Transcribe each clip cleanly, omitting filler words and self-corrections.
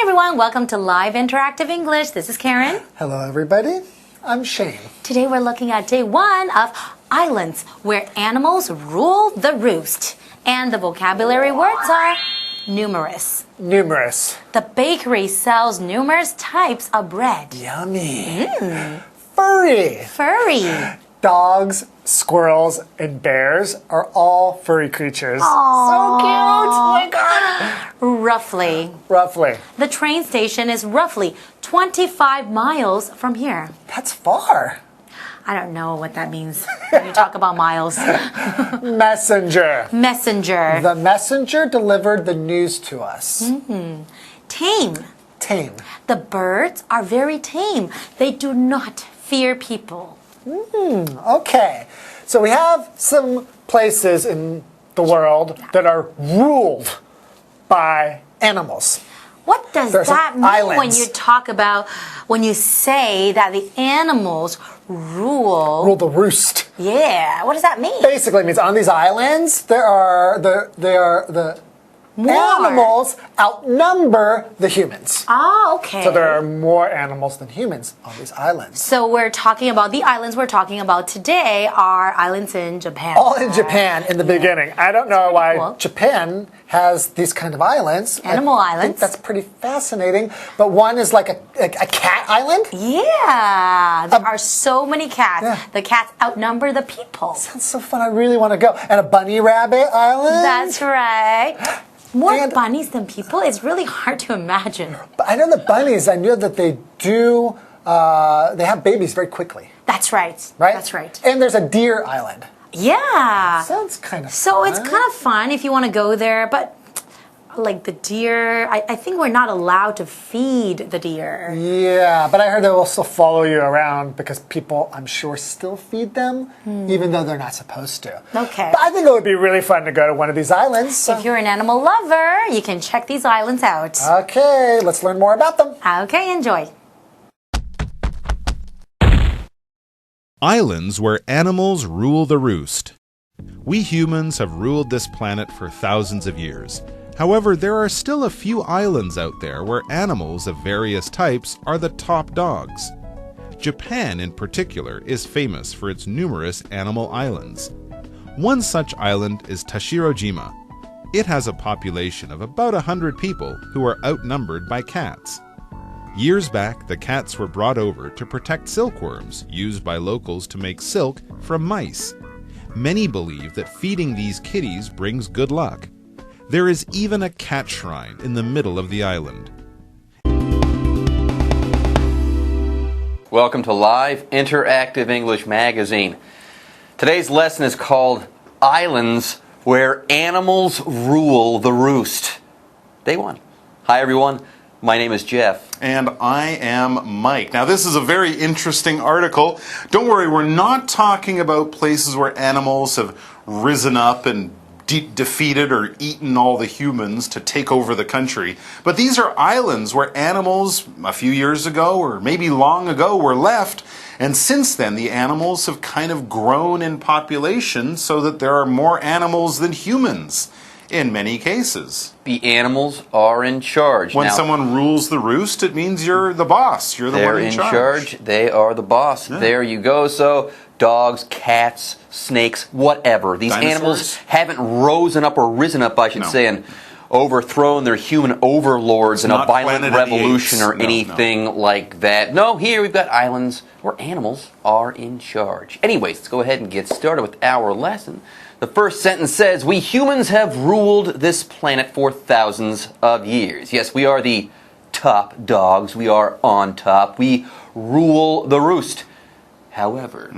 Hi everyone, welcome to Live Interactive English. This is Karen. Hello everybody, I'm Shane. Today we're looking at day 1 of islands where animals rule the roost. And the vocabulary words are numerous. Numerous. The bakery sells numerous types of bread. Yummy. Furry. Furry. Dogs, squirrels, and bears are all furry creatures. Aww. So cute! Oh my god! Roughly. The train station is roughly 25 miles from here. That's far. I don't know what that means when you talk about miles. Messenger. Messenger. The messenger delivered the news to us. Tame. Tame. The birds are very tame. They do not fear people. Okay. So we have some places in the world that are ruled by animals. What does that mean islands. when you say that the animals rule the roost? Yeah, what does that mean? Basically, it means on these islands the animals outnumber the humans. Oh, okay. So there are more animals than humans on these islands. So we're talking about the islands we're talking about today are islands in Japan. All in Japan in the beginning. I don't know why cool. Japan has these kind of islands. Animal I islands. think that's pretty fascinating. But one is like a cat island. Yeah, there are so many cats. Yeah. The cats outnumber the people. Sounds so fun. I really want to go. And a bunny rabbit island. That's right. More bunnies than people? It's really hard to imagine. But I know the bunnies, I know that they do, they have babies very quickly. That's right. Right? That's right. And there's a deer island. Yeah. Sounds kind of fun. So it's kind of fun if you want to go there, but like the deer, I think we're not allowed to feed the deer. Yeah, but I heard they will still follow you around because people, I'm sure, still feed them, even though they're not supposed to. Okay. But I think it would be really fun to go to one of these islands. So. If you're an animal lover, you can check these islands out. Okay, let's learn more about them. Okay, enjoy. Islands where animals rule the roost. We humans have ruled this planet for thousands of years. However, there are still a few islands out there where animals of various types are the top dogs. Japan, in particular, is famous for its numerous animal islands. One such island is Tashirojima. It has a population of about 100 people who are outnumbered by cats. Years back, the cats were brought over to protect silkworms used by locals to make silk from mice. Many believe that feeding these kitties brings good luck. There is even a cat shrine in the middle of the island. Welcome to Live Interactive English Magazine. Today's lesson is called Islands Where Animals Rule the Roost. Day 1. Hi everyone, my name is Jeff. And I am Mike. Now this is a very interesting article. Don't worry, we're not talking about places where animals have risen up and defeated or eaten all the humans to take over the country. But these are islands where animals a few years ago or maybe long ago were left, and since then the animals have kind of grown in population so that there are more animals than humans in many cases. The animals are in charge. When someone rules the roost, it means you're the boss. You're the one in charge. They are the boss. Yeah. There you go. So dogs, cats, snakes, whatever. These animals haven't risen up, I should say, and overthrown their human overlords in a violent revolution or anything like that. No, here we've got islands where animals are in charge. Anyways, let's go ahead and get started with our lesson. The first sentence says, we humans have ruled this planet for thousands of years. Yes, we are the top dogs. We are on top. We rule the roost. However,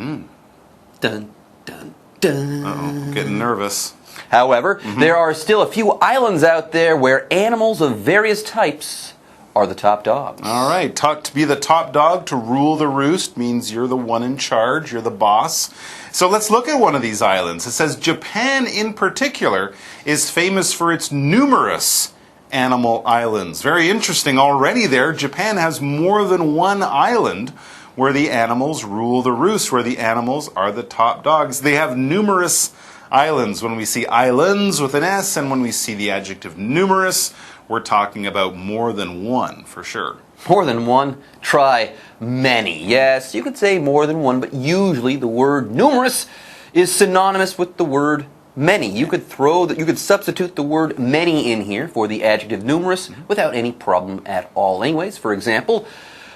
dun, dun, dun. Uh-oh, getting nervous. However, there are still a few islands out there where animals of various types are the top dogs. All right, to be the top dog, to rule the roost, means you're the one in charge, you're the boss. So let's look at one of these islands. It says Japan in particular is famous for its numerous animal islands. Very interesting already there. Japan has more than one island where the animals rule the roost, where the animals are the top dogs. They have numerous Islands. When we see islands with an S and when we see the adjective numerous, we're talking about more than one for sure. More than one? Try many. Yes, you could say more than one, but usually the word numerous is synonymous with the word many. You could substitute the word many in here for the adjective numerous without any problem at all. Anyways, for example,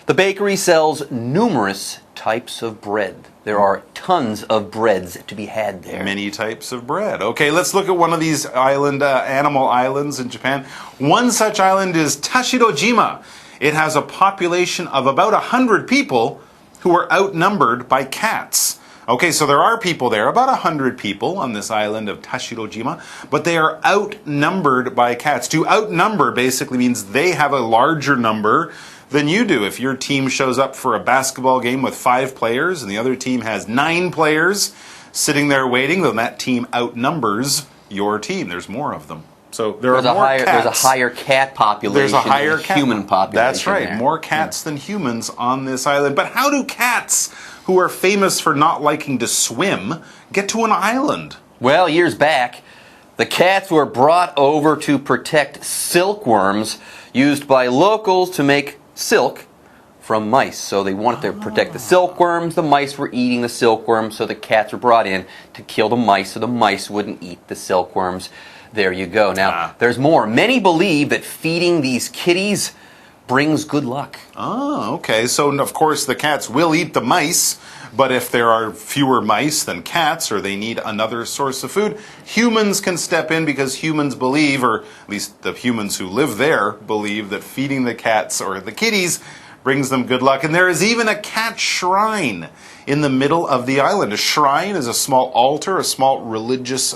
the bakery sells numerous types of bread. There are tons of breads to be had there. Many types of bread. Okay, let's look at one of these animal islands in Japan. One such island is Tashirojima. It has a population of about 100 people who are outnumbered by cats. Okay, so there are people there, about 100 people on this island of Tashirojima, but they are outnumbered by cats. To outnumber basically means they have a larger number than you do. If your team shows up for a basketball game with 5 players and the other team has 9 players sitting there waiting, then that team outnumbers your team. There's more of them. So there's a higher cat population. There's a higher human population. That's right. There. More cats than humans on this island. But how do cats, who are famous for not liking to swim, get to an island? Well, years back, the cats were brought over to protect silkworms used by locals to make silk from mice. So they wanted to protect the silkworms. The mice were eating the silkworms, so the cats were brought in to kill the mice so the mice wouldn't eat the silkworms. There you go. Now, there's more. Many believe that feeding these kitties brings good luck. Oh, okay. So, of course, the cats will eat the mice, but if there are fewer mice than cats or they need another source of food, humans can step in because humans believe, or at least the humans who live there believe, that feeding the cats or the kitties brings them good luck. And there is even a cat shrine in the middle of the island. A shrine is a small altar, a small religious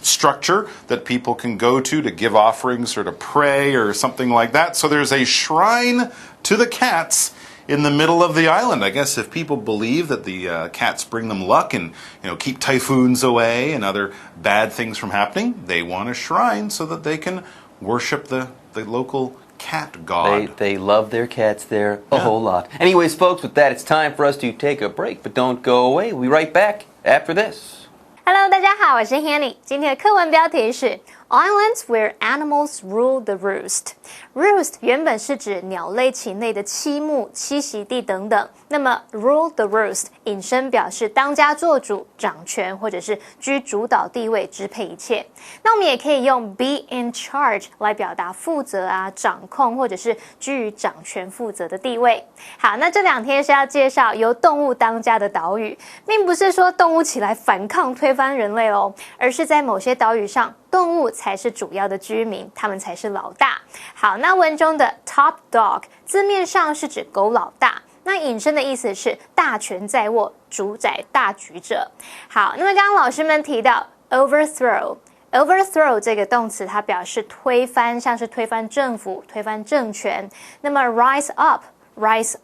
structure that people can go to give offerings or to pray or something like that. So there's a shrine to the cats in the middle of the island. I guess if people believe that the cats bring them luck and keep typhoons away and other bad things from happening, they want a shrine so that they can worship the local cat god. They love their cats there a whole lot. Anyways, folks, with that, it's time for us to take a break, but don't go away. We'll be right back after this. Hello， 大家好，我是 Hanny。今天的课文标题是 Islands where animals rule the roost. Roost 原本是指鸟类、禽类的栖木、栖息地等等。那么 rule the roost 引申表示当家作主、掌权或者是居主导地位、支配一切。那我们也可以用 be in charge 来表达负责啊、掌控或者是居于掌权负责的地位。好，那这2天是要介绍由动物当家的岛屿，并不是说动物起来反抗推翻人类咯，而是在某些岛屿上，动物才是主要的居民，他们才是老大。好，那文中的 top dog 字面上是指狗老大，那引申的意思是大权在握、主宰大局者。好，那么刚刚老师们提到 overthrow 这个动词，它表示推翻，像是推翻政府、推翻政权。那么 rise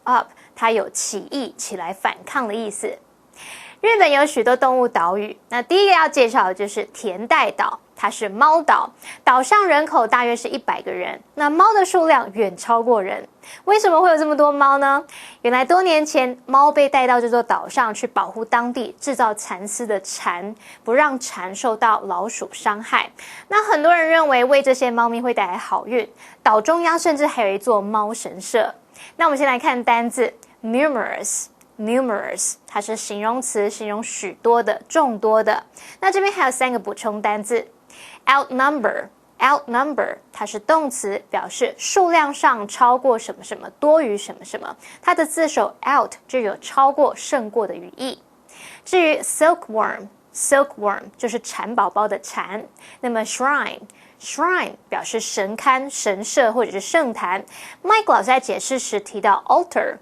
up 它有起义、起来反抗的意思。日本有许多动物岛屿，那第一个要介绍的就是田代岛，它是猫岛，岛上人口大约是100个人，那猫的数量远超过人。为什么会有这么多猫呢？原来多年前，猫被带到这座岛上去保护当地制造蚕丝的蝉，不让蝉受到老鼠伤害。那很多人认为为这些猫咪会带来好运，岛中央甚至还有一座猫神社。那我们先来看单字 numerous， 它是形容词，形容许多的、众多的。那这边还有3个补充单字 outnumber， 它是动词，表示数量上超过什么什么，多于什么什么。它的字首 out 就有超过、胜过的语义。至于 silkworm 就是蚕宝宝的蚕。那么 shrine 表示神龛、神社或者是圣坛。Mike 老师在解释时提到 altar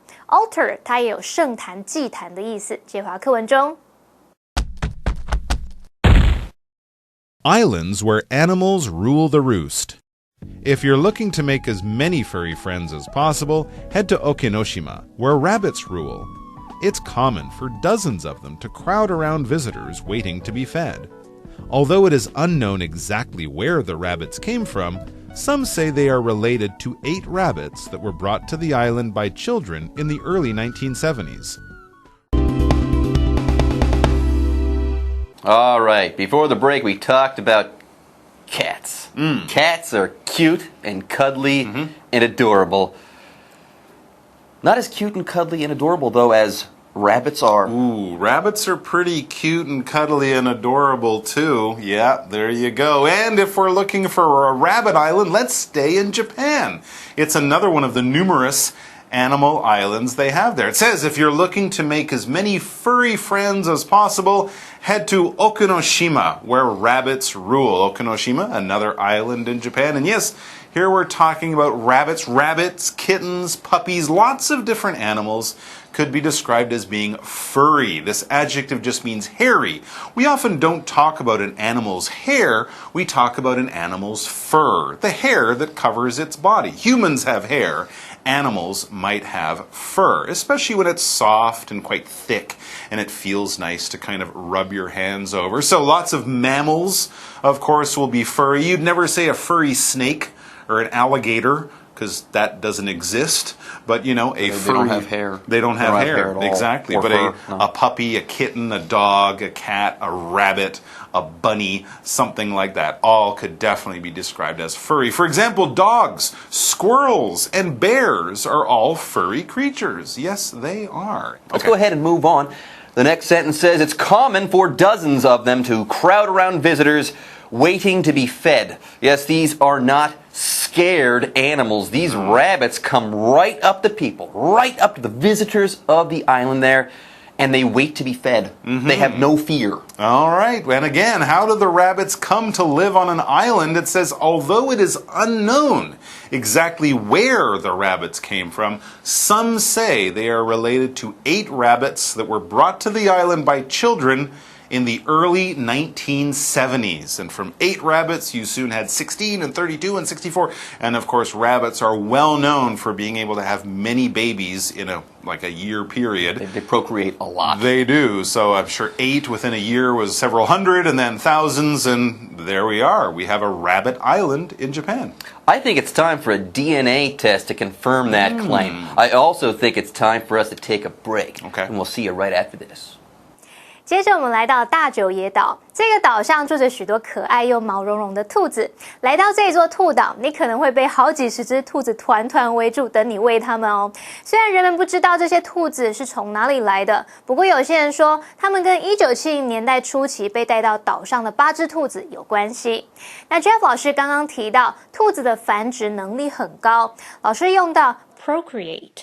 它也有圣坛、祭坛的意思。接回到课文中。Islands where animals rule the roost. If you're looking to make as many furry friends as possible, head to Okinoshima, where rabbits rule. It's common for dozens of them to crowd around visitors waiting to be fed. Although it is unknown exactly where the rabbits came from, some say they are related to 8 rabbits that were brought to the island by children in the early 1970s. All right, before the break, we talked about cats. Cats are cute and cuddly and adorable. Not as cute and cuddly and adorable, though, as rabbits are. Ooh, rabbits are pretty cute and cuddly and adorable, too. Yeah, there you go. And if we're looking for a rabbit island, let's stay in Japan. It's another one of the numerous animal islands they have there. It says if you're looking to make as many furry friends as possible, head to Okinoshima, where rabbits rule. Okinoshima, another island in Japan. And yes, here we're talking about rabbits, kittens, puppies, lots of different animals could be described as being furry. This adjective just means hairy. We often don't talk about an animal's hair, we talk about an animal's fur, the hair that covers its body. Humans have hair. Animals might have fur, especially when it's soft and quite thick and it feels nice to kind of rub your hands over. So lots of mammals, of course, will be furry. You'd never say a furry snake or an alligator because that doesn't exist. But, you know, a furry... They don't have hair. They don't have hair at all. Exactly. But a puppy, a kitten, a dog, a cat, a rabbit, a bunny, something like that, all could definitely be described as furry. For example, dogs, squirrels, and bears are all furry creatures. Yes, they are. Let's go ahead and move on. The next sentence says, it's common for dozens of them to crowd around visitors waiting to be fed. Yes, these are not scared animals. These rabbits come right up to people, right up to the visitors of the island there, and they wait to be fed. They have no fear. All right. And again, how do the rabbits come to live on an island? It says, although it is unknown exactly where the rabbits came from, some say they are related to 8 rabbits that were brought to the island by children in the early 1970s. And from 8 rabbits, you soon had 16 and 32 and 64. And of course, rabbits are well known for being able to have many babies in a year period. They procreate a lot. They do. So I'm sure 8 within a year was several hundred and then thousands. And there we are. We have a rabbit island in Japan. I think it's time for a DNA test to confirm that claim. I also think it's time for us to take a break. Okay. And we'll see you right after this. 接着我们来到大久野岛，这个岛上住着许多可爱又毛茸茸的兔子。来到这座兔岛，你可能会被好几十只兔子团团围住，等你喂它们哦。虽然人们不知道这些兔子是从哪里来的，不过有些人说，它们跟1970年代初期被带到岛上的8只兔子有关系。那 Jeff 老师刚刚提到，兔子的繁殖能力很高，老师用到 procreate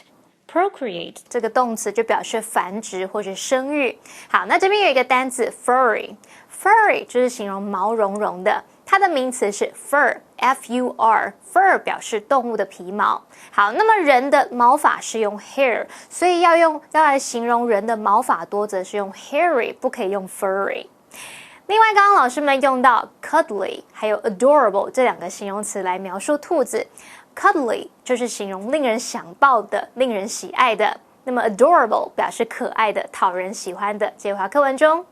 这个动词就表示繁殖或者生育。好，那这边有一个单字 furry 就是形容毛茸茸的，它的名词是 fur 表示动物的皮毛。好，那么人的毛发是用 hair， 所以要来形容人的毛发多则是用 hairy， 不可以用 furry。另外，刚刚老师们用到 cuddly 还有 adorable 这2个形容词来描述兔子。Cuddly 就是形容令人想抱的、令人喜爱的，那么 adorable 表示可爱的、讨人喜欢的。接回课文中。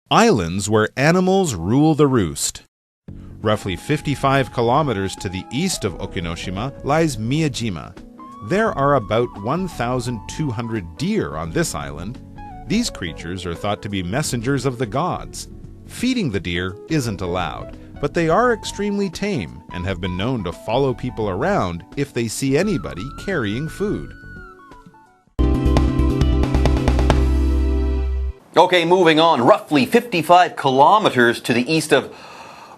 Islands where animals rule the roost. Roughly 55 kilometers to the east of Okinoshima lies Miyajima. There are about 1,200 deer on this island. These creatures are thought to be messengers of the gods. Feeding the deer isn't allowed, but they are extremely tame and have been known to follow people around if they see anybody carrying food. Okay, moving on. Roughly 55 kilometers to the east of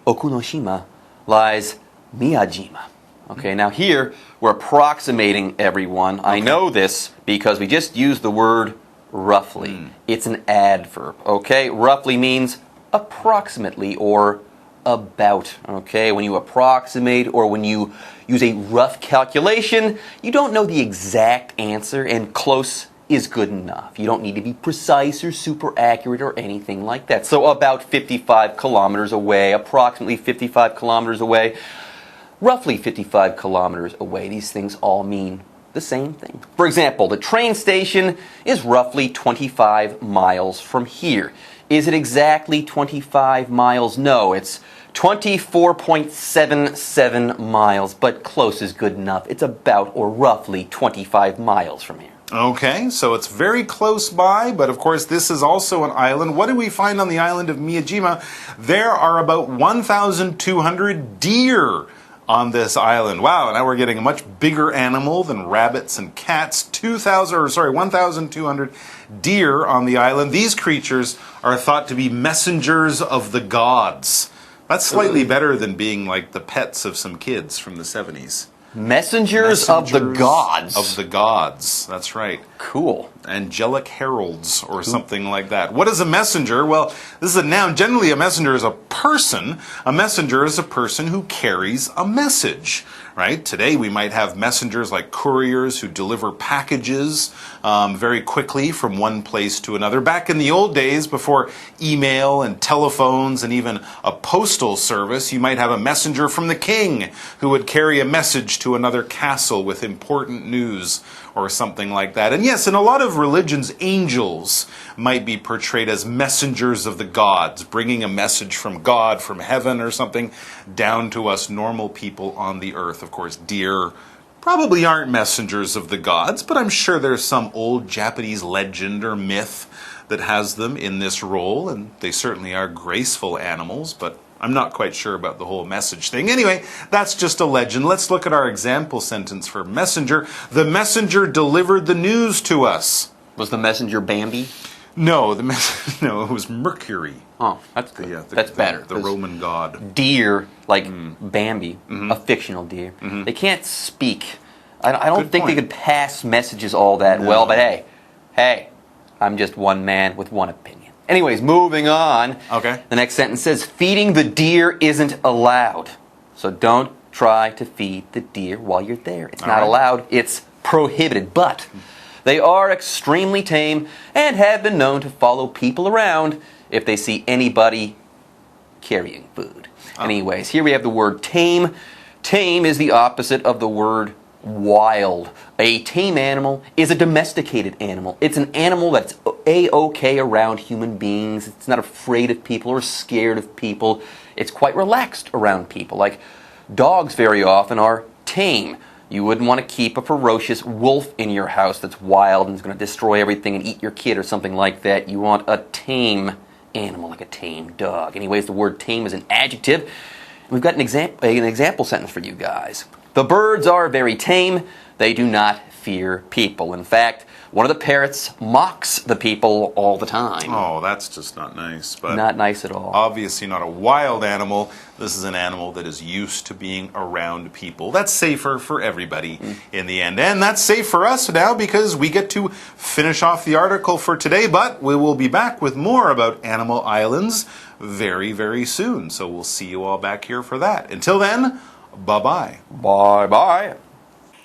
Okinoshima lies Miyajima. Okay, now here we're approximating everyone. Okay. I know this because we just used the word roughly. It's an adverb. Okay, roughly means approximately or about. Okay, when you approximate or when you use a rough calculation, you don't know the exact answer, and close is good enough. You don't need to be precise or super accurate or anything like that. So about 55 kilometers away, approximately 55 kilometers away, roughly 55 kilometers away. These things all mean the same thing. For example, the train station is roughly 25 miles from here. Is it exactly 25 miles? No, it's 24.77 miles, but close is good enough. It's about or roughly 25 miles from here. Okay, so it's very close by, but of course this is also an island. What do we find on the island of Miyajima? There are about 1,200 deer on this island. Wow, now we're getting a much bigger animal than rabbits and cats. 1,200 deer on the island. These creatures are thought to be messengers of the gods. That's slightly better than being like the pets of some kids from the 70s. Messengers of the gods. Of the gods, that's right. Cool. Angelic heralds or something like that. What is a messenger? Well, this is a noun. Generally, a messenger is a person. A messenger is a person who carries a message, right? Today, we might have messengers like couriers who deliver packages very quickly from one place to another. Back in the old days, before email and telephones and even a postal service, you might have a messenger from the king who would carry a message to another castle with important news or something like that. And yes, in a lot of religions, angels might be portrayed as messengers of the gods, bringing a message from God, from heaven or something, down to us normal people on the earth. Of course, deer probably aren't messengers of the gods, but I'm sure there's some old Japanese legend or myth that has them in this role, and they certainly are graceful animals, but I'm not quite sure about the whole message thing. Anyway, that's just a legend. Let's look at our example sentence for messenger. The messenger delivered the news to us. Was the messenger Bambi? No, no, it was Mercury. Oh, that's good. That's better. The Roman god. Deer, like Bambi, a fictional deer, they can't speak. I don't think they could pass messages all that well, but hey, I'm just one man with one opinion. Anyways, moving on. Okay. The next sentence says, feeding the deer isn't allowed. So don't try to feed the deer while you're there. It's not allowed. It's prohibited. But they are extremely tame and have been known to follow people around if they see anybody carrying food. Anyways, here we have the word tame. Tame is the opposite of the word wild. A tame animal is a domesticated animal. It's an animal that's A-OK around human beings. It's not afraid of people or scared of people. It's quite relaxed around people. Like dogs very often are tame. You wouldn't want to keep a ferocious wolf in your house that's wild and is going to destroy everything and eat your kid or something like that. You want a tame animal, like a tame dog. Anyways, the word tame is an adjective. We've got an example sentence for you guys. The birds are very tame. They do not fear people. In fact, one of the parrots mocks the people all the time. Oh, that's just not nice. But not nice at all. Obviously not a wild animal. This is an animal that is used to being around people. That's safer for everybody in the end. And that's safe for us now because we get to finish off the article for today. But we will be back with more about animal islands very, very soon. So we'll see you all back here for that. Until then, bye-bye. Bye-bye.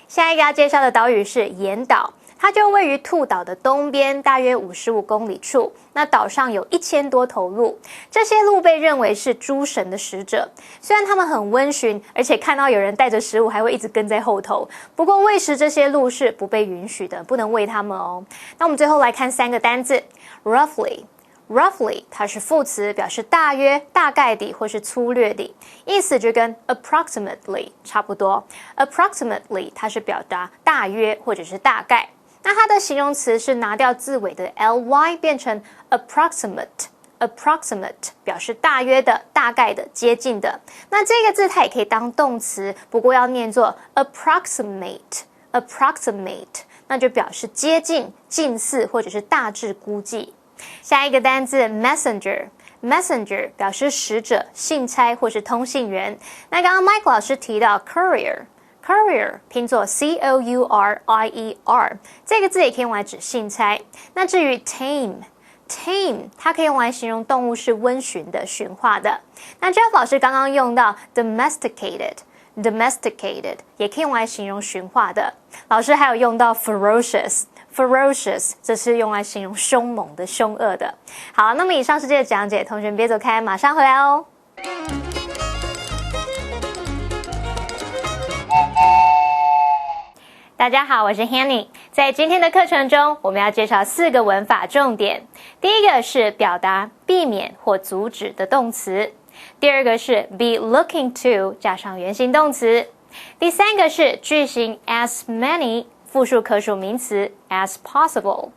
下一个要介绍的岛屿是岩岛，它就位于兔岛的东边，大约55公里处。那岛上有1000多头鹿，这些鹿被认为是诸神的使者。虽然它们很温驯，而且看到有人带着食物还会一直跟在后头，不过喂食这些鹿是不被允许的，不能喂它们哦。那我们最后来看3个单字 ，roughly。Roughly， 它是副词，表示大约、大概地或是粗略地，意思就跟 approximately 差不多。Approximately， 它是表达大约或者是大概。那它的形容词是拿掉字尾的 ly， 变成 approximate。Approximate 表示大约的、大概的、接近的。那这个字它也可以当动词，不过要念作 approximate。那就表示接近、近似或者是大致估计。下一个单字 messenger 表示使者、信差或是通信员。那刚刚 Mike 老师提到 courier 拼作 courier， 这个字也可以用来指信差。那至于 tame 它可以用来形容动物是温驯的、驯化的。那 Jeff 老师刚刚用到 domesticated 也可以用来形容驯化的。老师还有用到 ferocious， 这是用来形容凶猛的、凶恶的。好，那么以上是这个讲解，同学们别走开，马上回来哦。大家好，我是 Hanny。在今天的课程中，我们要介绍4个文法重点。第一个是表达避免或阻止的动词。第二个是 be looking to 加上原形动词。第三个是句型 as many 复数可数名词 as possible。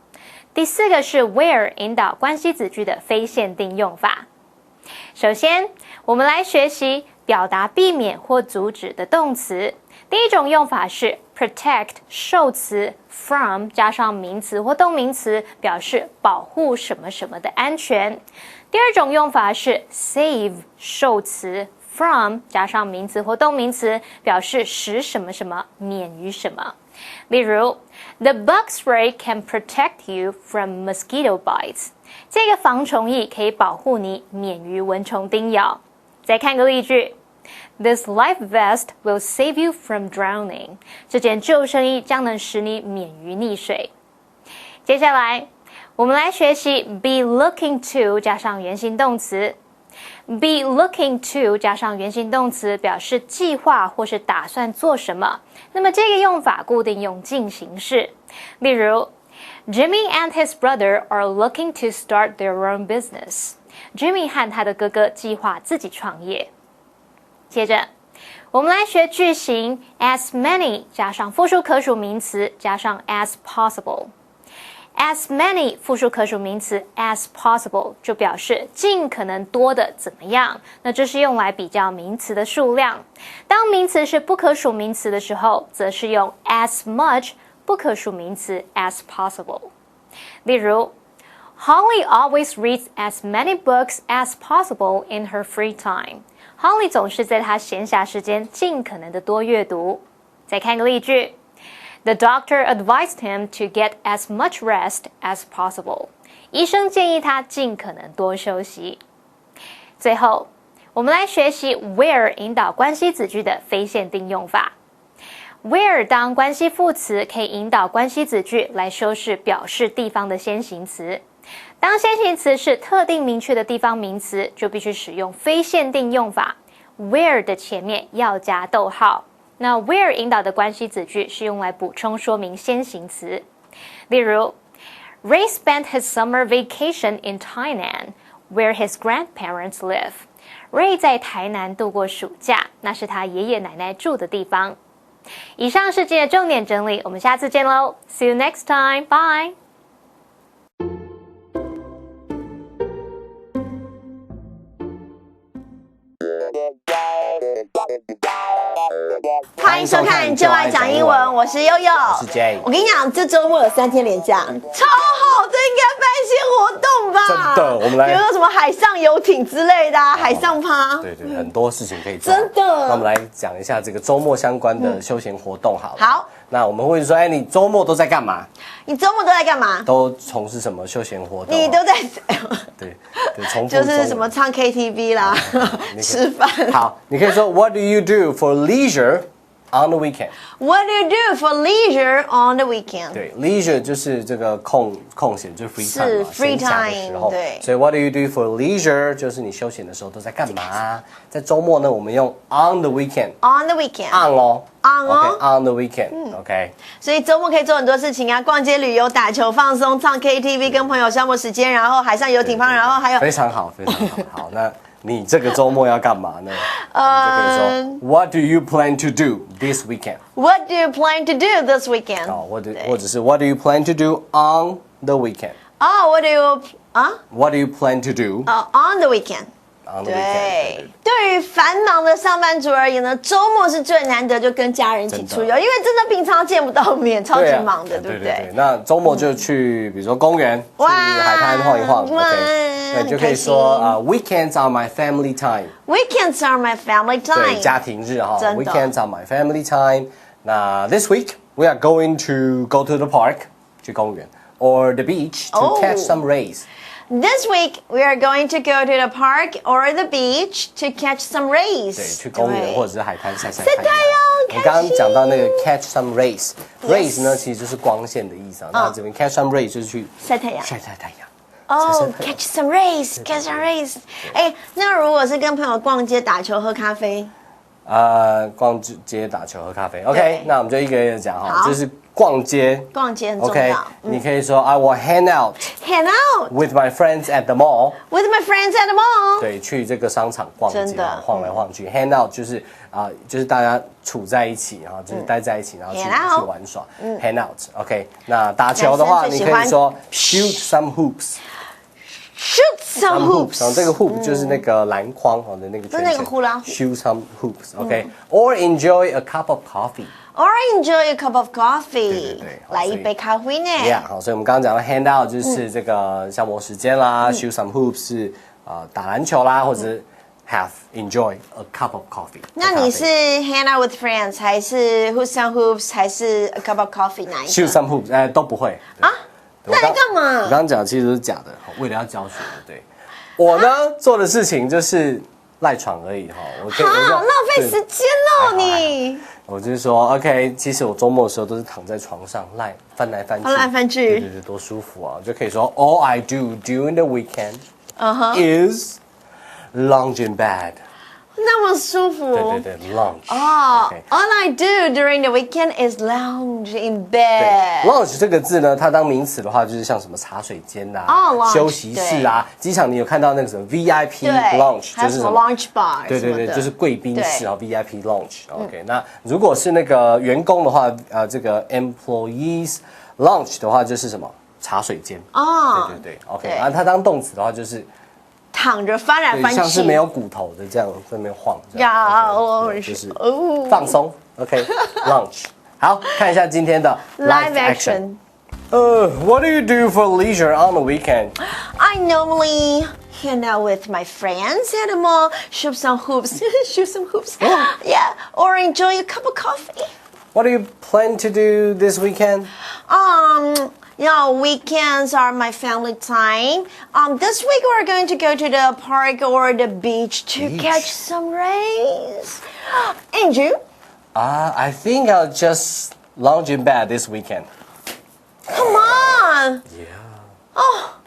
第4个是 where 引导关系子句的非限定用法。首先，我们来学习表达避免或阻止的动词。第一种用法是 protect 受词 from 加上名词或动名词，表示保护什么什么的安全。第二种用法是 save 受词 from 加上名词或动名词，表示使什么什么免于什么。例如 The bug spray can protect you from mosquito bites。这个防虫液可以保护你免于蚊虫叮咬。再看个例句 This life vest will save you from drowning。这件救生衣将能使你免于溺水。接下来，我们来学习 be looking to 加上原形动词。be looking to 加上原形动词表示计划或是打算做什么。那么这个用法固定用进行式。例如 Jimmy and his brother are looking to start their own business。Jimmy 和他的哥哥计划自己创业。接着，我们来学句型 as many 加上复数可数名词加上 as possible。as many 复数可数名词 as possible 就表示尽可能多的怎么样，那这是用来比较名词的数量。当名词是不可数名词的时候，则是用 as much 不可数名词 as possible。例如Holly always reads as many books as possible in her free time。 Holly 总是在她闲暇时间尽可能的多阅读。再看个例句 The doctor advised him to get as much rest as possible。 医生建议他尽可能多休息。最后，我们来学习 where 引导关系子句的非限定用法。where 当关系副词可以引导关系子句来修饰表示地方的先行词。当先行词是特定明确的地方名词，就必须使用非限定用法 where 的前面要加逗号。那 where 引导的关系子句是用来补充说明先行词。例如 Ray spent his summer vacation in Tainan where his grandparents live。 Ray 在台南度过暑假，那是他爷爷奶奶住的地方。以上是今天的重点整理，我们下次见喽 See you next time. Bye. 欢迎收看就爱讲英文，我是悠悠，我是 Jay。我跟你讲，这周末有3天连假，超好的，应该办一些活动吧？真的，我们来，比如说什么海上游艇之类的，海上趴。对对，很多事情可以做。真的。那我们来讲一下这个周末相关的休闲活动好了。好。那我们会说，哎，你周末都在干嘛？你周末都在干嘛？都从事什么休闲活动？你都在。对，重复就是什么唱 KTV 啦，吃饭。好，你可以说 What do you do for leisure on the weekend? What do you do for leisure on the weekend? 对 ，leisure 就是这个空闲，就是 free time 嘛，是 free 闲暇的时候。 time，对。所以 What do you do for leisure 就是你休闲的时候都在干嘛？在周末呢，我们用 on the weekend。on the weekend。on 哦。on 哦。OK，on the weekend。OK。所以周末可以做很多事情啊，逛街、旅游、打球、放松、唱 KTV， 跟朋友消磨时间，然后海上游艇趴，然后还有非常好，非常好。好，那你这个周末要干嘛呢？就可以说 What do you plan to do this weekend? What do you plan to do this weekend? 哦，或者是 What do you plan to do on the weekend? 哦 ，What do you What do you plan to do? on the weekend? On the 对 weekend. 对于繁忙的上班族而言呢，周末是最难得就跟家人一起出游，因为真的平常见不到面，超级忙的，对不对？那周末就去，比如说公园，去海滩晃一晃。OK， 那你就可以说Weekends are my family time. Weekends are my family time. 对，家庭日哈。真的 Weekends are my family time. 那 this week we are going to go to the park 去公园 or the beach to catch some rays. This week we are going to go to the park or the beach to catch some rays. 对，去公园或者是海滩晒晒晒太阳我们刚刚讲到那个 catch some rays，rays 呢其实就是光线的意思啊。那这边 catch some rays 就是去晒太阳。晒太阳。哦 ，catch some rays，catch some rays。哎，那如果是跟朋友逛街、打球、喝咖啡，逛街、打球、喝咖啡。OK， 那我们就一个一个讲哈，就是逛街。逛街很重 OK， 要。你可以说 I will hang out with my friends at the mall. With my friends at the mall. 对，去这个商场逛街真的，晃来晃去。Hang out 就是就是大家处在一起，然后就是待在一起，然后去 Hang out 玩耍。Hang out，OK。那打球的话，你可以说 shoot some hoops。Shoot some hoops， 然后这个 hoop 就是那个篮筐的那个圈圈，那个呼啦呼 Shoot some hoops，OK，or enjoy a cup of coffee。Or enjoy a cup of coffee， 对，来一杯咖啡呢。Yeah， 好，所以我们刚刚讲的 hand out 就是这个消磨时间啦，shoot some hoops 是打篮球啦，或者是 have enjoy a cup of coffee。那你是 hang out with friends， 还是 shoot some hoops， 还是 a cup of coffee 哪一个 ？Shoot some hoops，都不会啊。那你干嘛？我刚刚讲其实都是假的，为了要教学的。对，我呢做的事情就是赖床而已哈。好浪费时间哦你。我就是说 ，OK， 其实我周末的时候都是躺在床上翻来翻去，对，多舒服啊！就可以说 ，All I do during the weekend is lounge in bed。那么舒服。对 ，lounge。All I do during the weekend is lounge in bed。lounge 这个字呢，它当名词的话，就是像什么茶水间啊、休息室啊，机场你有看到那个什么 VIP lounge， 就是什么 lounge bar， 对，就是贵宾室啊 ，VIP lounge。OK， 那如果是那个员工的话，这个 employees lounge 的话就是什么茶水间。对 ，OK， 然后它当动词的话就是躺着翻来翻去，像是没有骨头的这样在那边晃，就是放松。OK，lunch。好，看一下今天的 live action。What do you do for leisure on the weekend? I normally hang out with my friends at the mall, shoot some hoops, yeah, or enjoy a cup of coffee. What do you plan to do this weekend? Weekends are my family time. This week we're going to go to the park or the beach to catch some rays. And you? I think I'll just lounge in bed this weekend. Come on. Yeah. Oh,